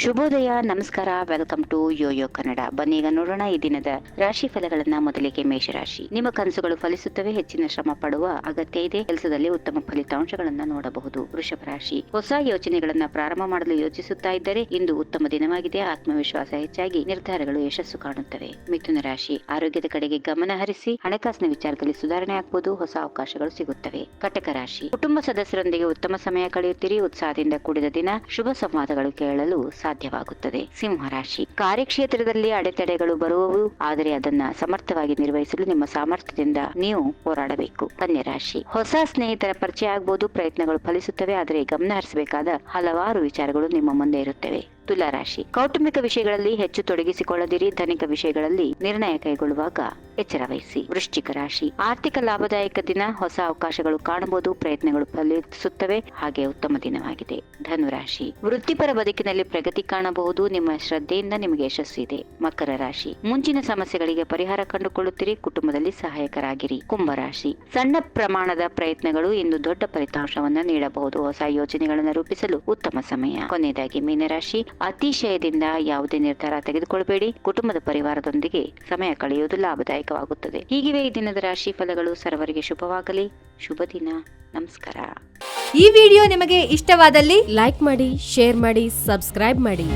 ಶುಭೋದಯ, ನಮಸ್ಕಾರ. Welcome to YoYo Kannada. ಬನ್ನಿ ಈಗ ನೋಡೋಣ ಈ ದಿನದ ರಾಶಿ ಫಲಗಳನ್ನ. ಮೊದಲಿಗೆ ಮೇಷರಾಶಿ. ನಿಮ್ಮ ಕನಸುಗಳು ಫಲಿಸುತ್ತವೆ. ಹೆಚ್ಚಿನ ಶ್ರಮ ಪಡುವ ಅಗತ್ಯ ಇದೆ. ಕೆಲಸದಲ್ಲಿ ಉತ್ತಮ ಫಲಿತಾಂಶಗಳನ್ನ ನೋಡಬಹುದು. ವೃಷಭ ರಾಶಿ. ಹೊಸ ಯೋಜನೆಗಳನ್ನ ಪ್ರಾರಂಭ ಮಾಡಲು ಯೋಚಿಸುತ್ತಾ ಇದ್ದರೆ ಇಂದು ಉತ್ತಮ ದಿನವಾಗಿದೆ. ಆತ್ಮವಿಶ್ವಾಸ ಹೆಚ್ಚಾಗಿ ನಿರ್ಧಾರಗಳು ಯಶಸ್ಸು ಕಾಣುತ್ತವೆ. ಮಿಥುನ ರಾಶಿ. ಆರೋಗ್ಯದ ಕಡೆಗೆ ಗಮನ ಹರಿಸಿ. ಹಣಕಾಸಿನ ವಿಚಾರದಲ್ಲಿ ಸುಧಾರಣೆ ಆಗಬಹುದು. ಹೊಸ ಅವಕಾಶಗಳು ಸಿಗುತ್ತವೆ. ಕಟಕ ರಾಶಿ. ಕುಟುಂಬ ಸದಸ್ಯರೊಂದಿಗೆ ಉತ್ತಮ ಸಮಯ ಕಳೆಯುತ್ತೀರಿ. ಉತ್ಸಾಹದಿಂದ ಕೂಡಿದ ದಿನ. ಶುಭ ಸಂವಾದಗಳು ಕೇಳಲು ಸಾಧ್ಯವಾಗುತ್ತದೆ. ಸಿಂಹರಾಶಿ. ಕಾರ್ಯಕ್ಷೇತ್ರದಲ್ಲಿ ಅಡೆತಡೆಗಳು ಬರುವವು, ಆದರೆ ಅದನ್ನ ಸಮರ್ಥವಾಗಿ ನಿರ್ವಹಿಸಲು ನಿಮ್ಮ ಸಾಮರ್ಥ್ಯದಿಂದ ನೀವು ಹೋರಾಡಬೇಕು. ಕನ್ಯಾ ರಾಶಿ. ಹೊಸ ಸ್ನೇಹಿತರ ಪರಿಚಯ ಆಗಬಹುದು. ಪ್ರಯತ್ನಗಳು ಫಲಿಸುತ್ತವೆ, ಆದರೆ ಗಮನ ಹರಿಸಬೇಕಾದ ಹಲವಾರು ವಿಚಾರಗಳು ನಿಮ್ಮ ಮುಂದೆ ಇರುತ್ತವೆ. ತುಲಾ ರಾಶಿ. ಕೌಟುಂಬಿಕ ವಿಷಯಗಳಲ್ಲಿ ಹೆಚ್ಚು ತೊಡಗಿಸಿಕೊಳ್ಳದಿರಿ. ಧನಿಕ ವಿಷಯಗಳಲ್ಲಿ ನಿರ್ಣಯ ಕೈಗೊಳ್ಳುವಾಗ ಎಚ್ಚರ ವಹಿಸಿ. ವೃಶ್ಚಿಕ ರಾಶಿ. ಆರ್ಥಿಕ ಲಾಭದಾಯಕ ದಿನ. ಹೊಸ ಅವಕಾಶಗಳು ಕಾಣಬಹುದು. ಪ್ರಯತ್ನಗಳು ಫಲಿಸುತ್ತವೆ, ಹಾಗೆ ಉತ್ತಮ ದಿನವಾಗಿದೆ. ಧನುರಾಶಿ. ವೃತ್ತಿಪರ ಬದುಕಿನಲ್ಲಿ ಪ್ರಗತಿ ಕಾಣಬಹುದು. ನಿಮ್ಮ ಶ್ರದ್ಧೆಯಿಂದ ನಿಮಗೆ ಯಶಸ್ಸು ಇದೆ. ಮಕರ ರಾಶಿ. ಮುಂಚಿನ ಸಮಸ್ಯೆಗಳಿಗೆ ಪರಿಹಾರ ಕಂಡುಕೊಳ್ಳುತ್ತೀರಿ. ಕುಟುಂಬದಲ್ಲಿ ಸಹಾಯಕರಾಗಿರಿ. ಕುಂಭರಾಶಿ. ಸಣ್ಣ ಪ್ರಮಾಣದ ಪ್ರಯತ್ನಗಳು ಇಂದು ದೊಡ್ಡ ಫಲಿತಾಂಶವನ್ನ ನೀಡಬಹುದು. ಹೊಸ ಯೋಜನೆಗಳನ್ನು ರೂಪಿಸಲು ಉತ್ತಮ ಸಮಯ. ಕೊನೆಯದಾಗಿ ಮೀನರಾಶಿ. ಅತಿಶಯದಿಂದ ಯಾವುದೇ ನಿರ್ಧಾರ ತೆಗೆದುಕೊಳ್ಳಬೇಡಿ. ಕುಟುಂಬದ ಪರಿವಾರದೊಂದಿಗೆ ಸಮಯ ಕಳೆಯುವುದು ಲಾಭದಾಯಕವಾಗುತ್ತದೆ. ಹೀಗಿವೆ ಈ ದಿನದ ರಾಶಿ ಫಲಗಳು. ಸರ್ವರಿಗೆ ಶುಭವಾಗಲಿ. ಶುಭ ದಿನ. ನಮಸ್ಕಾರ. ಈ ವಿಡಿಯೋ ನಿಮಗೆ ಇಷ್ಟವಾದಲ್ಲಿ ಲೈಕ್ ಮಾಡಿ, ಶೇರ್ ಮಾಡಿ, ಸಬ್ಸ್ಕ್ರೈಬ್ ಮಾಡಿ.